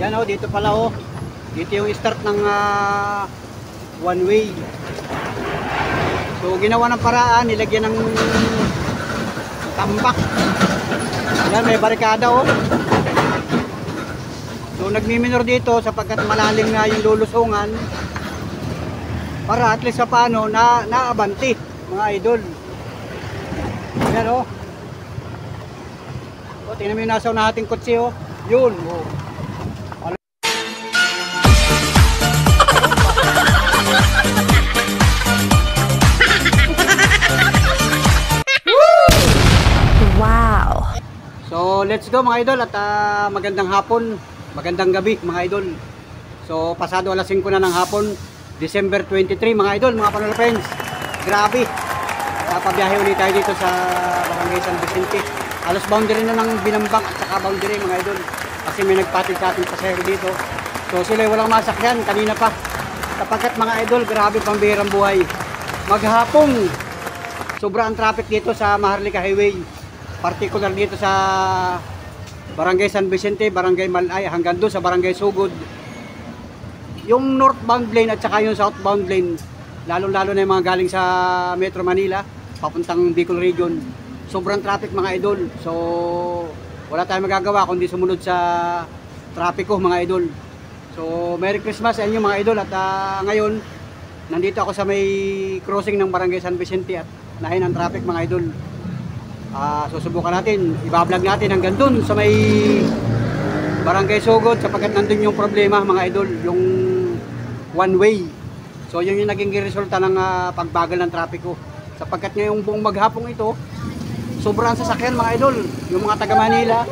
Yan o, dito pala o. Dito yung start ng one way. So ginawa ng paraan, nilagyan ng tambak. Yan, may barikada o. So nagmiminor dito sapagkat malalim nga yung lulusungan para at least sa paano naabanti mga idol. Yan o. O, tingnan mo yung nasa nating kotse o. Yun o. Wow. So let's go mga idol at magandang hapon, magandang gabi mga idol. So pasado alas 5 na ng hapon, December 23 mga idol, mga Panola friends. Grabe. Papabiyahe ulit tayo dito sa Barangay San Vicente. Alos boundary na ng Binambang at saka boundary mga idol. Kasi may nagpatid sa ating pasahero dito. So sila walang masakyan kanina pa. Sapagkat mga idol, grabe pambihirang buhay. Maghapong sobra ang traffic dito sa Maharlika Highway. Particular dito sa Barangay San Vicente, Barangay Malay, hanggang doon sa Barangay Sugod. Yung northbound lane at saka yung southbound lane, lalo-lalo na yung mga galing sa Metro Manila, papuntang Bicol Region. Sobrang traffic mga idol. So, wala tayong magagawa kundi sumunod sa trapiko mga idol. So, Merry Christmas sa inyo mga idol. At ngayon, nandito ako sa may crossing ng Barangay San Vicente at lahin ang traffic mga idol. Susubukan natin, ibablog natin hanggang dun sa may Barangay Sugod sapagkat nandun yung problema mga idol, yung one way. So yun yung naging resulta ng pagbagal ng trapiko sapagkat ngayong buong maghapong ito sobrang sasakyan mga idol. Yung mga taga Manila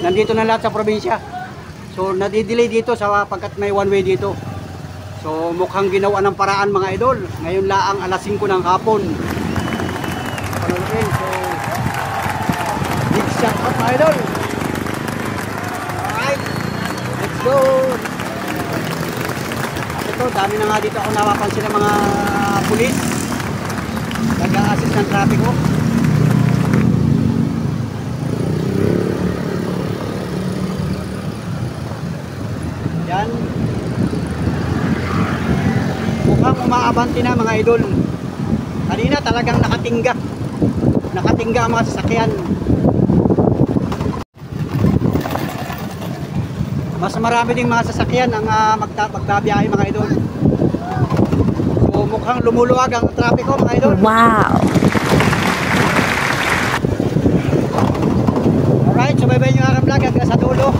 nandito na lahat sa probinsya, so nadidelay dito sapagkat may one way dito. So mukhang ginawa ng paraan mga idol. Ngayon laang alas 5 ng hapon. So big shout out mga idol. Alright, let's go. At ito, dami na nga dito ako napapansin ng mga pulis nag-a-assist ng trapiko. Yan, mukhang umaabanti na mga idol. Kanina talagang nakatingga ang mga sasakyan. Mas marami ding mga sasakyan ang magbabiyahe mga idol. So mukhang lumuluwag ang trapiko mga idol. Wow. Alright, subaybayin nyo ang vlog hanggang sa dulo.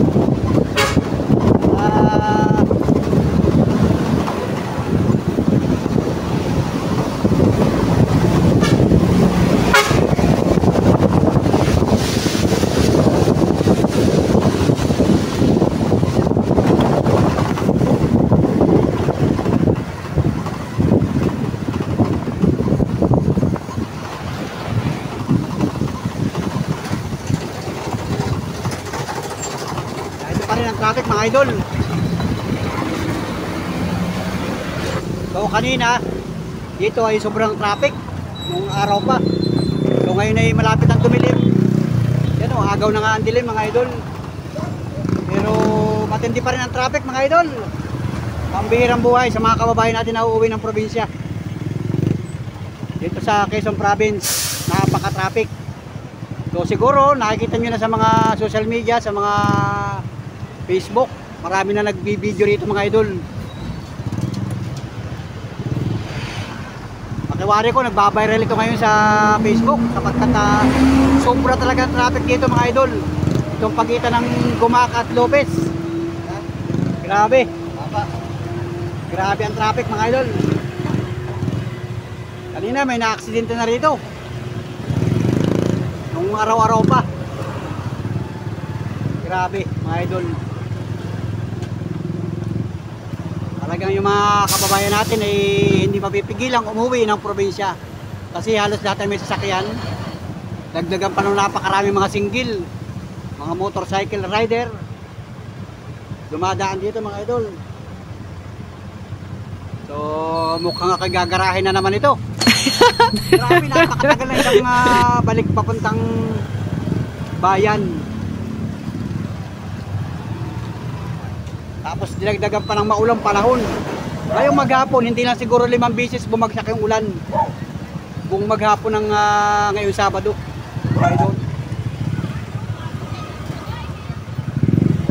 Traffic mga idol. So kanina dito ay sobrang traffic nung araw pa. So ngayon ay malapit ang tumilim. Yan o, agaw na nga ang dilim mga idol. Pero matindi pa rin ang traffic mga idol. Pambihirang buhay sa mga kababayan natin na uuwi ng probinsya. Dito sa Quezon Province, napaka-traffic. So siguro nakikita nyo na sa mga social media, sa mga Facebook, marami na nagbi-video rito mga idol. Pakiwari ko, nagbabiral ito ngayon sa Facebook sapagkat sobra talaga ang traffic dito mga idol. Itong pagitan ng Gumac at Lopez. Grabe. Grabe ang traffic mga idol. Kanina may na-aksidente na rito. Nung araw-araw pa. Grabe mga idol. Talagang yung mga kababayan natin ay hindi mapipigilang umuwi ng probinsya kasi halos lahat ay may sasakyan. Dagdagan pa nung napakarami mga single, mga motorcycle rider dumadaan dito mga idol. So mukhang kagagarahin na naman ito. Grabe, napakatagal na isang balik papuntang bayan. Tapos dinagdagan pa ng maulang panahon. Ngayong maghapon, hindi na siguro 5 beses bumagsak yung ulan. Buong maghapon ng ngayong Sabado. Mga idol.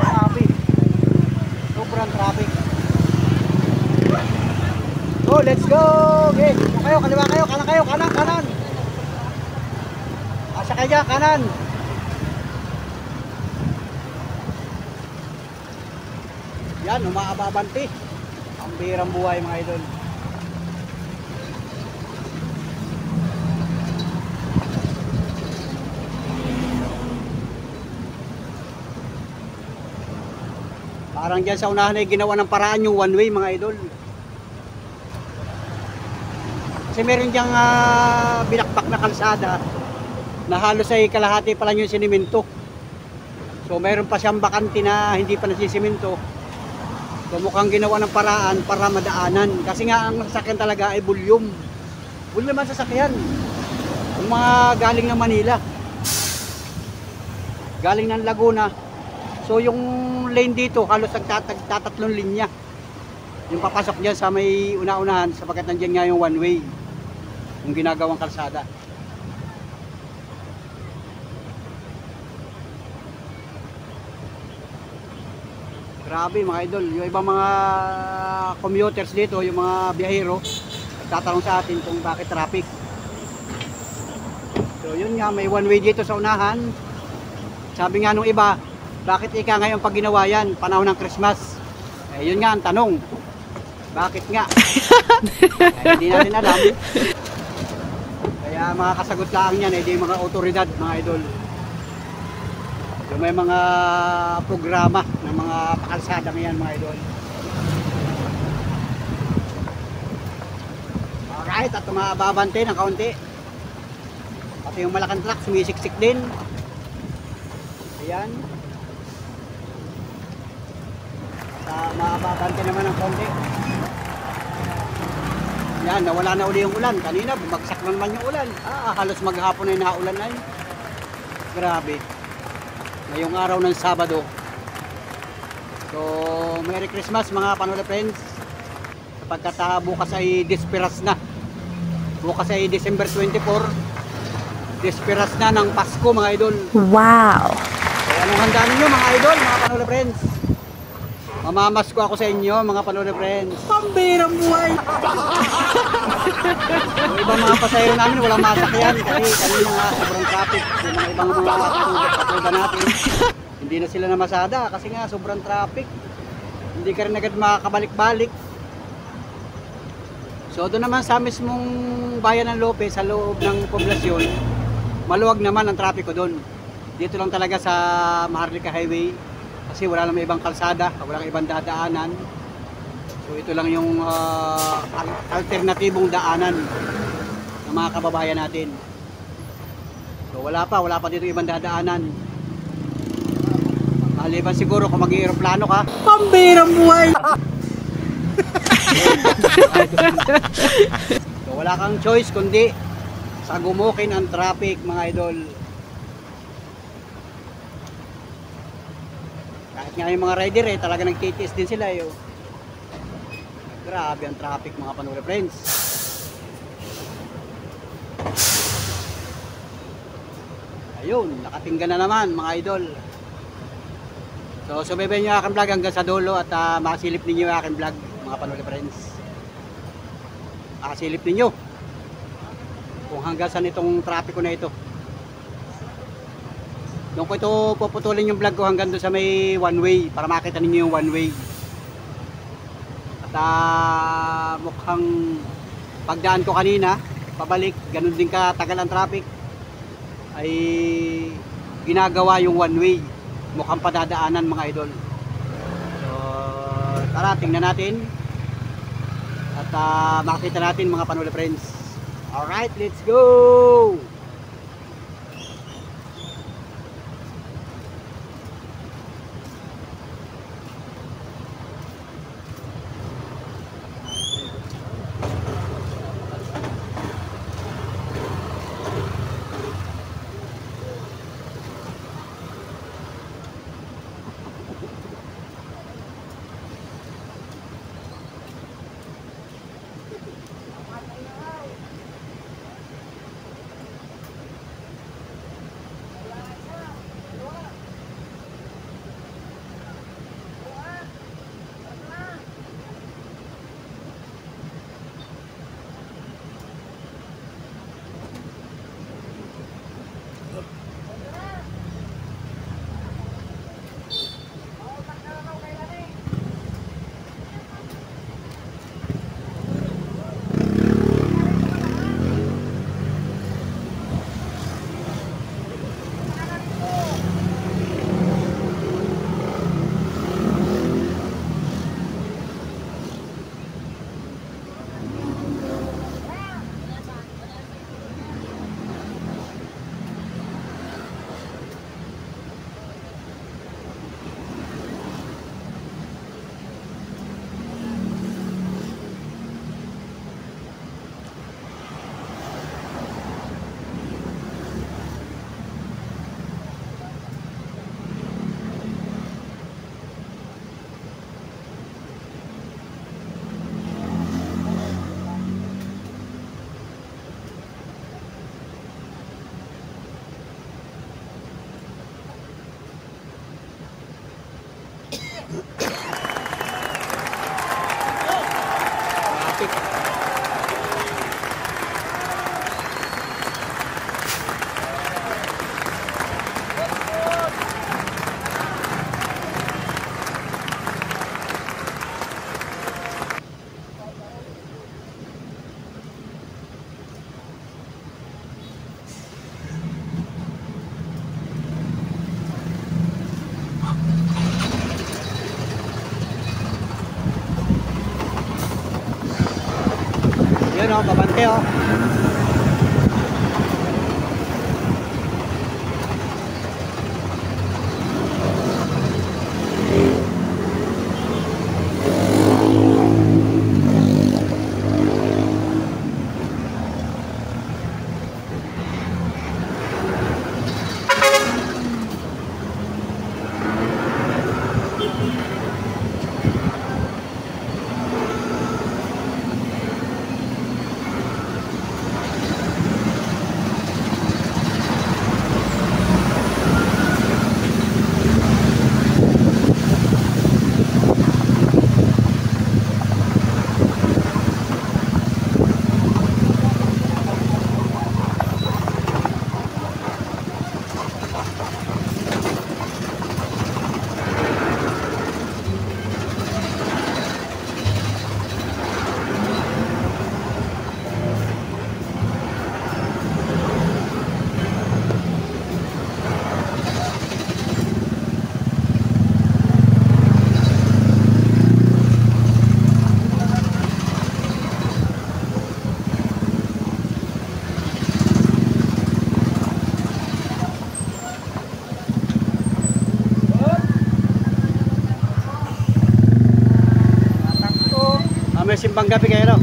Traffic. Sobrang traffic. So, let's go! Okay, kayo, kaliwa kayo, kanan, kanan. Asa kayo dyan, kanan. Yan, umaababanti. Ang birang buhay mga idol. Parang dyan sa unahan ay ginawa ng paraan yung one way mga idol. Kasi meron diyang binakbak na kalsada na halos ay kalahati pa lang yung sinimento. So meron pa siyang bakante na hindi pa nasisiminto. So mukhang ginawa ng paraan para madaanan. Kasi nga ang sasakyan talaga ay volume. Volume naman sasakyan. Yung mga galing ng Manila. Galing ng Laguna. So yung lane dito halos nagtatatlong linya. Yung papasok dyan sa may una-unahan sapagkat nandiyan nga yung one way. Yung ginagawang kalsada. Grabe mga idol, yung ibang mga commuters dito, yung mga biyahero, nagtatanong sa atin kung bakit traffic. So yun nga, may one way dito sa unahan. Sabi nga nung iba, bakit ika ngayon pag ginawa yan, panahon ng Christmas? Eh yun nga ang tanong, bakit nga? Hindi natin alam. Kaya mga kasagot lang yan, hindi mga otoridad mga idol. Yung may mga programa ng mga pakalsada ngayon mga idol. Alright, at tumababante ng kaunti. Pati yung malakang truck sumisiksik din. Ayan. At mababante naman ng kaunti. Yan, nawala na uli yung ulan. Kanina bumagsak na naman yung ulan. Halos maghapon ay naulan na yun. Grabe. Ngayong araw ng Sabado. So, Merry Christmas mga Panola friends. Sapagkat bukas ay Desperas na. Bukas ay December 24. Desperas na ng Pasko mga idol. Wow! Kaya anong handa ninyo mga idol, mga Panola friends? Mamamasko ako sa inyo mga Panola friends. Pambirang buhay! Yung ibang mga pasahero namin walang masakyan kasi kanina nga sobrang traffic. Yung mga ibang mga katuda natin hindi na sila namasada kasi nga sobrang traffic. Hindi ka rin agad makakabalik-balik. So doon naman sa mismong bayan ng Lope, sa loob ng poblasyon, maluwag naman ang traffic ko doon. Dito lang talaga sa Maharlika Highway kasi wala namang ibang kalsada, walang ibang dadaanan. So ito lang yung alternatibong daanan ng mga kababayan natin. So wala pa dito ibang dadaanan. Maliban siguro kung mag-i-aeroplano ka. Pambirang buhay! So wala kang choice kundi sagumukin ang traffic mga idol. Kahit nga yung mga rider talaga nagtitiis din sila eh. Grabe ang traffic mga Panola friends. Ayun, nakatingga na naman mga idol. So subaybayan nyo aking vlog hanggang sa dulo at makasilip ninyo aking vlog mga Panola friends. Makasilip ninyo kung hanggang saan itong trapiko na ito. Doon ko ito puputulin yung vlog ko hanggang doon sa may one way para makita ninyo yung one way. At mukhang pagdaan ko kanina pabalik, ganun din katagal ang traffic, ay ginagawa yung one way. Mukhang padadaanan mga idol. So tara, tingnan natin at makita natin mga Panola friends. Alright, let's go! oh, babante oh. May simbang gabi kayo, no?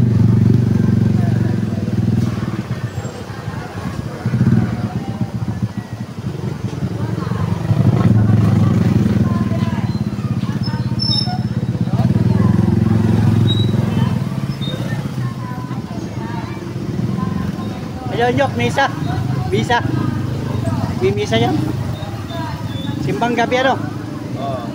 Ayun, yok, misa. Misa. May misa yan. Simbang gabi, ano? Oo.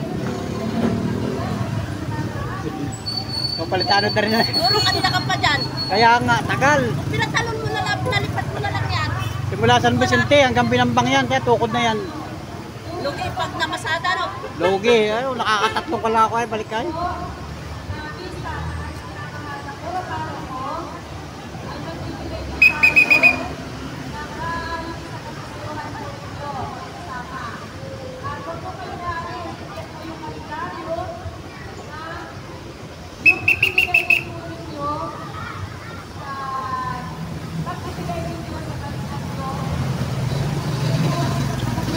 Papalitano na rin na. Siguro kanina ka pa dyan. Kaya nga, tagal. Pinatalon mo na lang, pinalipat mo na lang yan. Simula San Vicente hanggang Binambang yan, kaya tukod na yan. Lugi pag namasada, no? Logi, ay, nakakatatlong ka lang ako ay, balik kayo.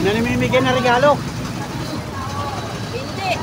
Ano namimigay na regalo? Hindi.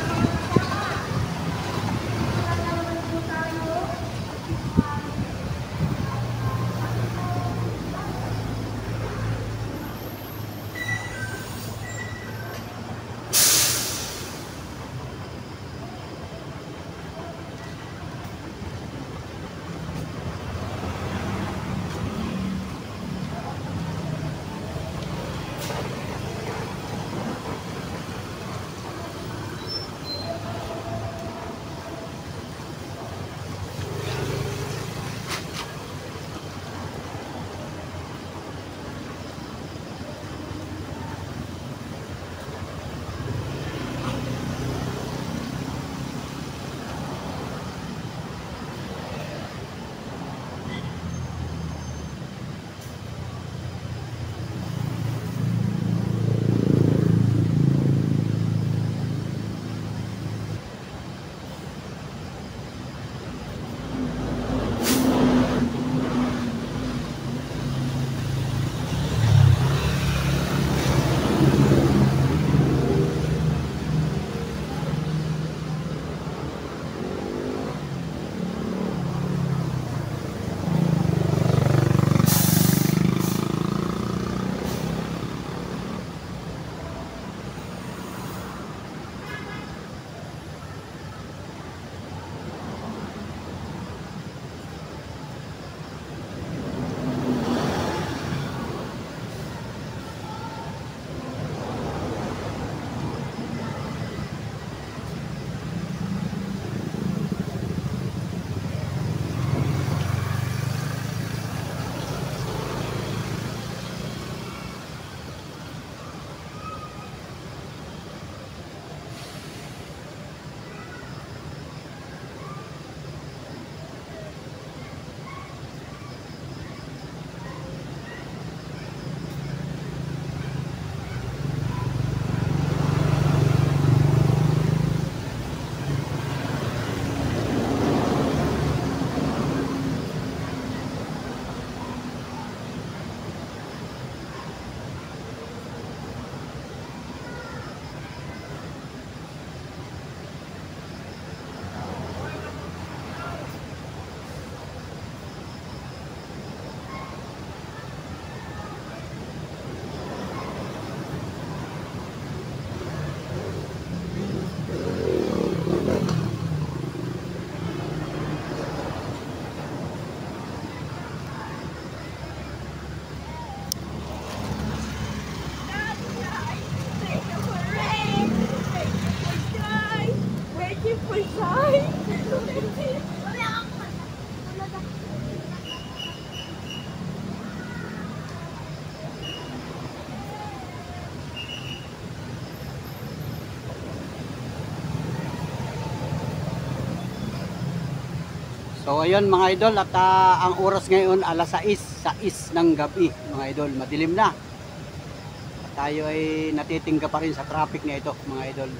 So ayun mga idol, at ang oras ngayon alas 6 ng gabi mga idol, madilim na. At tayo ay natitingga pa rin sa traffic na ito mga idol.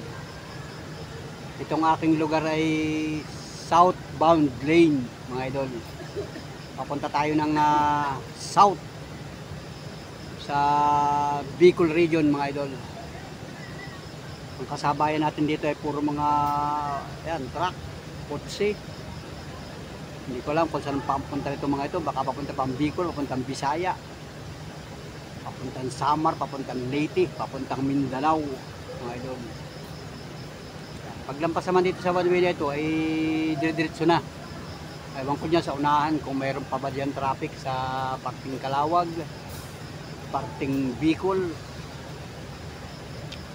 Itong aking lugar ay southbound lane mga idol. Papunta tayo ng south sa Bicol region mga idol. Ang kasabayan natin dito ay puro mga truck, kotse. Hindi ko alam kung saan papunta nito mga ito. Baka papunta pang Bicol, papuntang Bisaya, papuntang Samar, papuntang Leyte, papuntang Mindanao mga idol. Paglampas naman dito sa one way na ito ay dire-diretso na. Ewan ko dyan sa unahan kung mayroon pa ba dyan traffic sa parting Calawag, parting Bicol.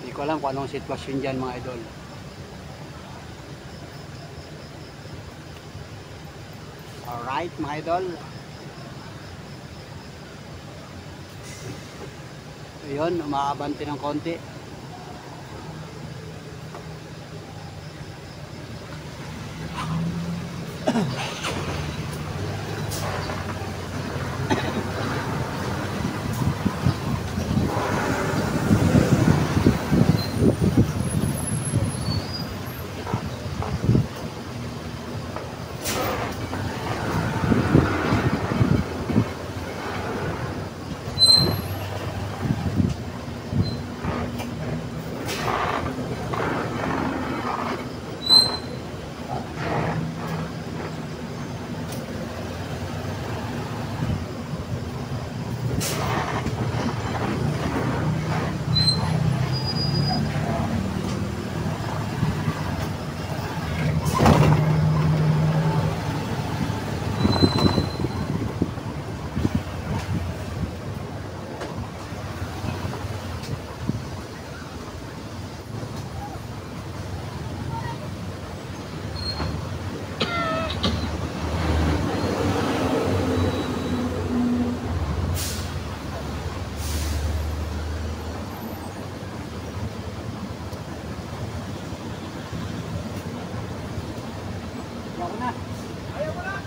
Hindi ko alam kung anong sitwasyon dyan mga idol. Alright mga idol. Ayun, umaabante ng konti.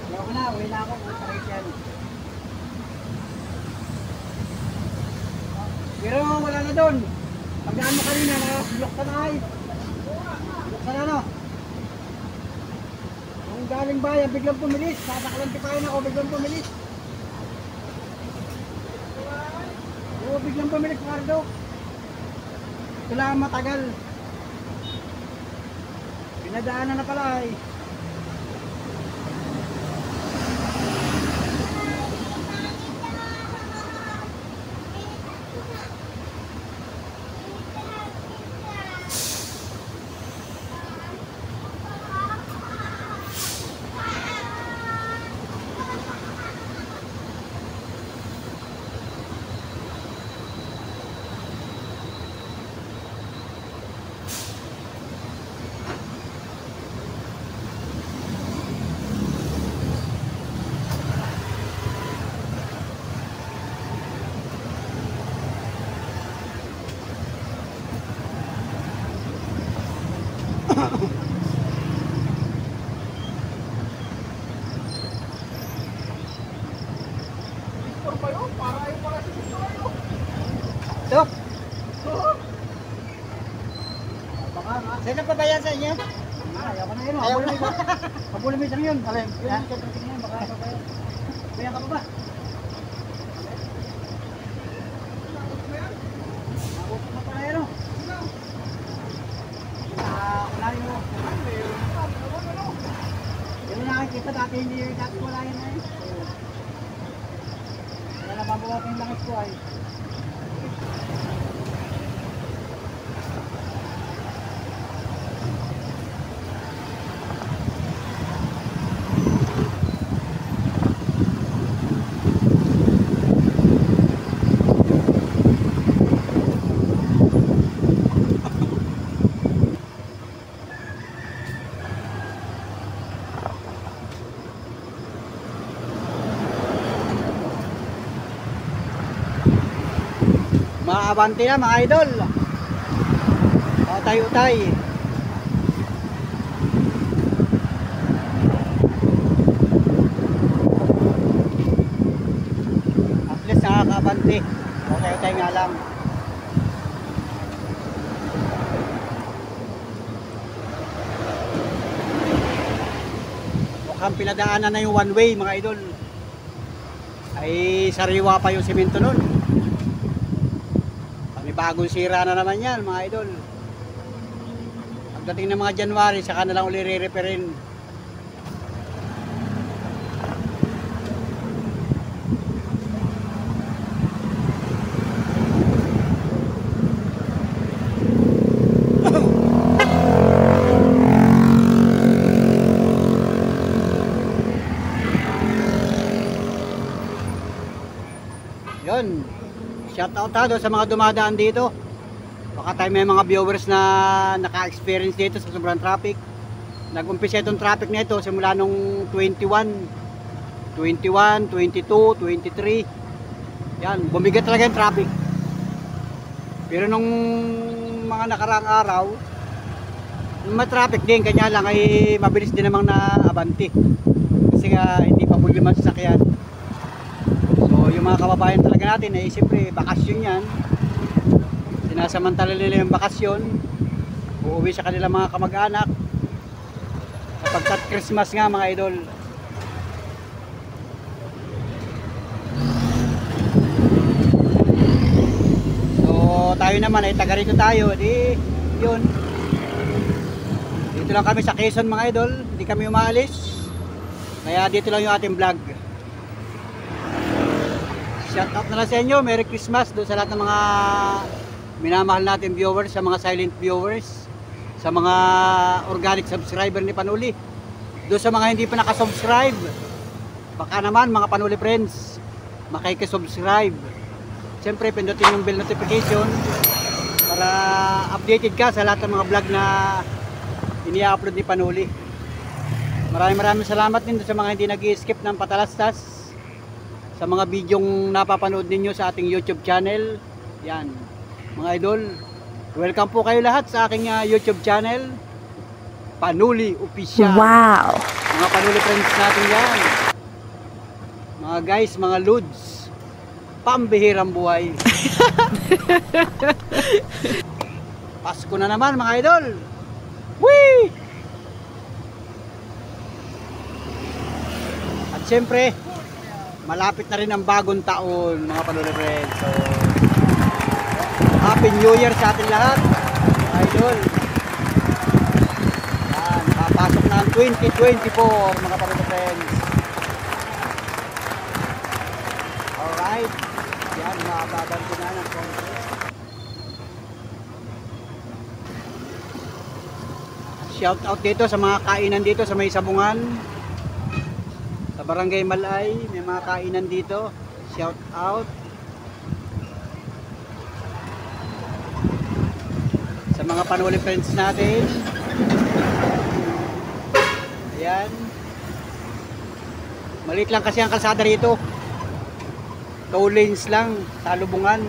Ayoko na, uwi na ako kung sakit yan. Pero wala na doon. Pagdaan mo kanina, nakablok ka na ay. Blok ka na no. Kung galing bayan, biglang pumilis. Sasakalantipayan ako, biglang pumilis. Oo, biglang pumilis, Mardo. Ito lang ang matagal. Pinadaanan na pala ay. Ito. Sino pa ba yan sa inyo? Ayaw ko na yun. Ayaw ko na yun. Pabula mo isang yun. Alin? Yun, tingnan yun. Baka pa yun. Kaya ka pa ba? Nakukot mo pa na yun. Unahin mo. Yun na nakikita dati hindi yun. Dati wala yun na yun. Kaya nababawa ko yung langis ko ay. Maabante na mga idol. Utay-utay. Abante. Okay nga lang. Mukhang pinadaanan na yung one way mga idol. Ay sariwa pa yung simento nun. Bagong sira na naman yan mga idol. Pagdating ng mga January, saka na lang uli re-repairin. Yun. Shout out doon sa mga dumadaan dito. Baka tayo may mga viewers na naka-experience dito sa sobrang traffic. Nag-umpisa itong traffic na ito simula nung 21, 22, 23. Yan, bumigat talaga yung traffic. Pero nung mga nakaraang araw, ma-traffic din, kanya lang ay mabilis din namang na-Abante. Kasi nga hindi pa full yung sasakyan. Yung mga kababayan talaga natin ay siyempre bakasyon yan, sinasamantala nila yung bakasyon, uuwi sa kanilang mga kamag-anak kapag Christmas nga mga idol. So tayo naman ay taga rito tayo, di yun, dito lang kami sa Quezon mga idol, hindi kami umaalis, kaya dito lang yung ating vlog. Shout out na lang sa inyo, Merry Christmas doon sa lahat ng mga minamahal natin viewers, sa mga silent viewers, sa mga organic subscriber ni Panuli. Doon sa mga hindi pa nakasubscribe, baka naman mga Panuli friends, makikisubscribe. Siyempre pindutin yung bell notification para updated ka sa lahat ng mga vlog na ini-upload ni Panuli. Maraming salamat din sa mga hindi nag-i-skip ng patalastas sa mga bidyong napapanood ninyo sa ating YouTube channel. Yan, mga idol, welcome po kayo lahat sa aking YouTube channel, Panuli Official. Wow! Mga Panuli friends natin yan, mga guys, mga lods, pambihirang buhay. Pasko na naman mga idol. Whee! At syempre malapit na rin ang bagong taon mga Panuli friends. So Happy New Year sa atin lahat mga idol. Yan, papasok na ang 2024 mga Panuli friends. Alright, yan, mababanto na ng konti. Shout out dito sa mga kainan dito sa may Sabungan, sa Barangay Malay, may mga kainan dito. Shout out sa mga Panuli friends natin. Ayan, maliit lang kasi ang kalsada rito, 2 lanes lang, salubungan.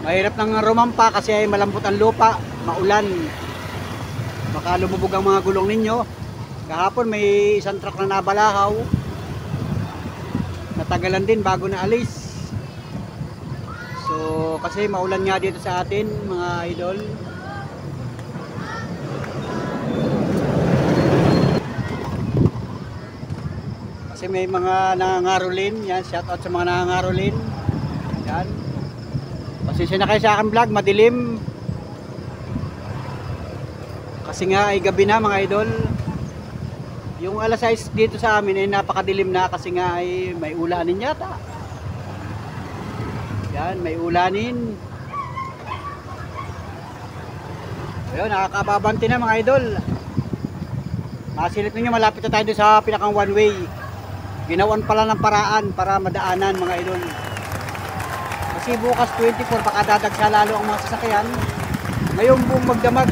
Mahirap nang rumampa kasi ay malambot ang lupa, maulan, baka lumubog ang mga gulong ninyo. Kahapon may isang truck na nabalahaw, natagalan din bago na alis. So kasi maulan nga dito sa atin mga idol. Kasi may mga nangangarolin, yan, shout out sa mga nangangarolin. Yan, pasensya na kayo sa aking vlog, madilim kasi nga ay gabi na mga idol. Yung alas 6 dito sa amin ay napakadilim na kasi nga ay may ulanin yata. Yan, may ulanin. Ayun, nakakababanti na mga idol. Masilip ninyo, malapit na tayo doon sa pinakang one way. Ginawan pala ng paraan para madaanan mga idol. Kasi bukas 24 baka dadagsa lalo ang mga sasakyan. Ngayon buong magdamag,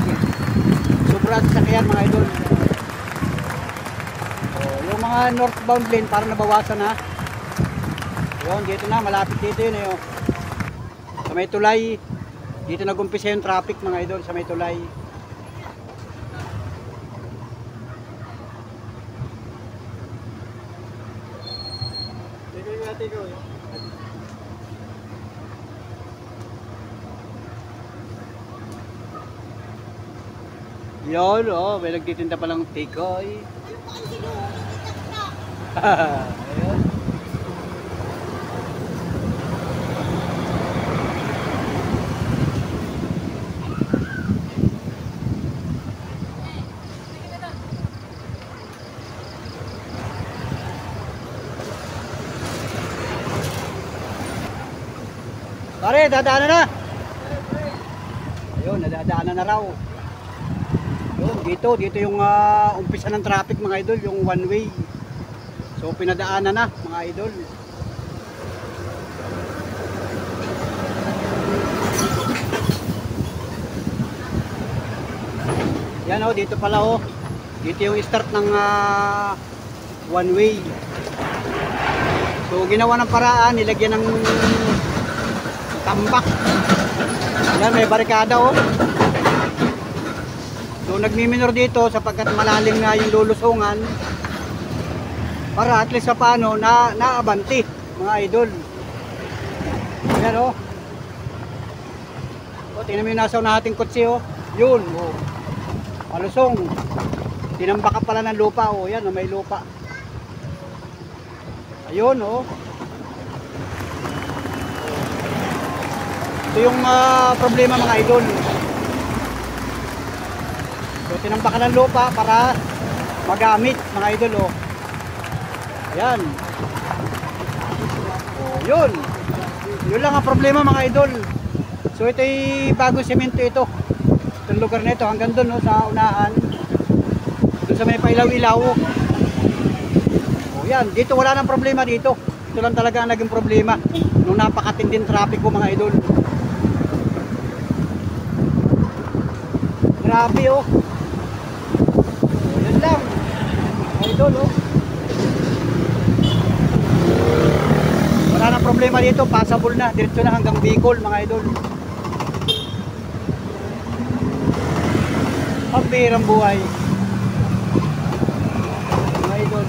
sobra sasakyan mga idol. So, yung mga northbound lane para nabawasan na. Yun, dito na, malapit dito yun eh. Sa may tulay, dito nag-umpisa yung traffic mga idol, sa may tulay. Yun, oh, may nagtitinda palang tikoy. Ayun. Pare, dadaanan na. Ayun, nadadaanan na raw. Yun, dito yung umpisa ng traffic mga idol, yung one way. So pinadaanan na mga idol. Yan oh, dito pala oh. Dito yung start ng one way. So ginawa ng paraan, nilagyan ng tambak. Yan, may barikada oh. So nagmiminor dito sapagkat malalim nga yung lulusungan para at least sa paano naabanti mga idol. Yan oh. O, tingnan mo yung nasa nating kotse oh. Yun oh. Malusong. Tinambaka pala ng lupa oh. Yan oh, may lupa. Ayun oh. Ito yung problema mga idol. So tinambakan ng lupa para magamit mga idol oh. Ayan. Oh, yun. Yun lang ang problema mga idol. So ito ay bagong semento ito. Itong lugar na ito hanggang doon oh, sa unahan. Doon sa may pailaw-ilaw. Oh, yan. Dito wala nang problema dito. Ito lang talaga ang naging problema nung napakatinding traffic ko mga idol. Grabe oh. Yan lang. Idol oh. Wala nang problema dito, passable na, diretso na hanggang Bicol mga idol. Pambihirang buhay. Mga idol.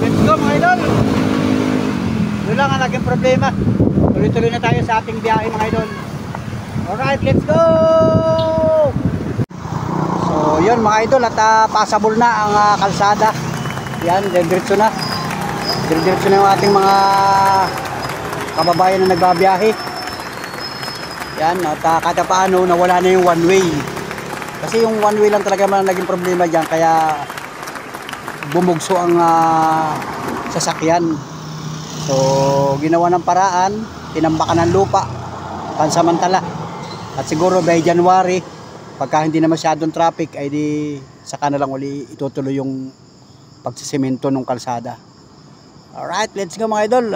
Let's go mga idol. Yun lang ang naging problema. Tuloy-tuloy na tayo sa ating biyahe mga idol. Alright, let's go! So yun mga idol at passable na ang kalsada. Yan, diretso na. Diretso na yung ating mga kababayan na nagbabiyahe. Yan, at kada paano nawala na yung one way. Kasi yung one way lang talaga man naging problema dyan, kaya bumugso ang sasakyan. So ginawa ng paraan, tinambakan ng lupa pansamantala. At siguro by January, pagka hindi na masyadong traffic, ay di saka na lang uli itutuloy yung pagsisemento ng kalsada. Alright, let's go mga idol.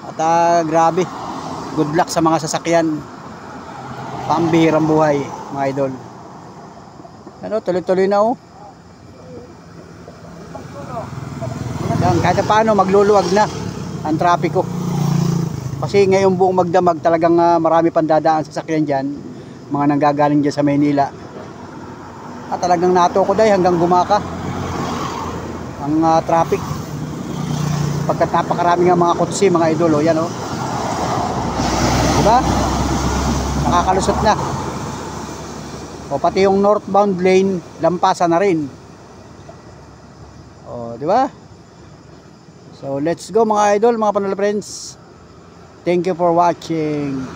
At grabe, good luck sa mga sasakyan. Pambihirang buhay mga idol. Ano, tuloy-tuloy na oh. Yan, kahit paano magluluwag na ang trapiko. Kasi ngayong buong magdamag talagang marami pang dadaan sa sasakyan dyan, mga nanggagaling dyan sa Maynila. At talagang nato ko dahil hanggang Gumaka ang traffic. Pagkat napakarami nga mga kotse mga idol oh, yan oh. Diba? Nakakalusot na. O pati yung northbound lane, lampasan na rin. O, diba? So let's go mga idol, mga panalo friends. Thank you for watching.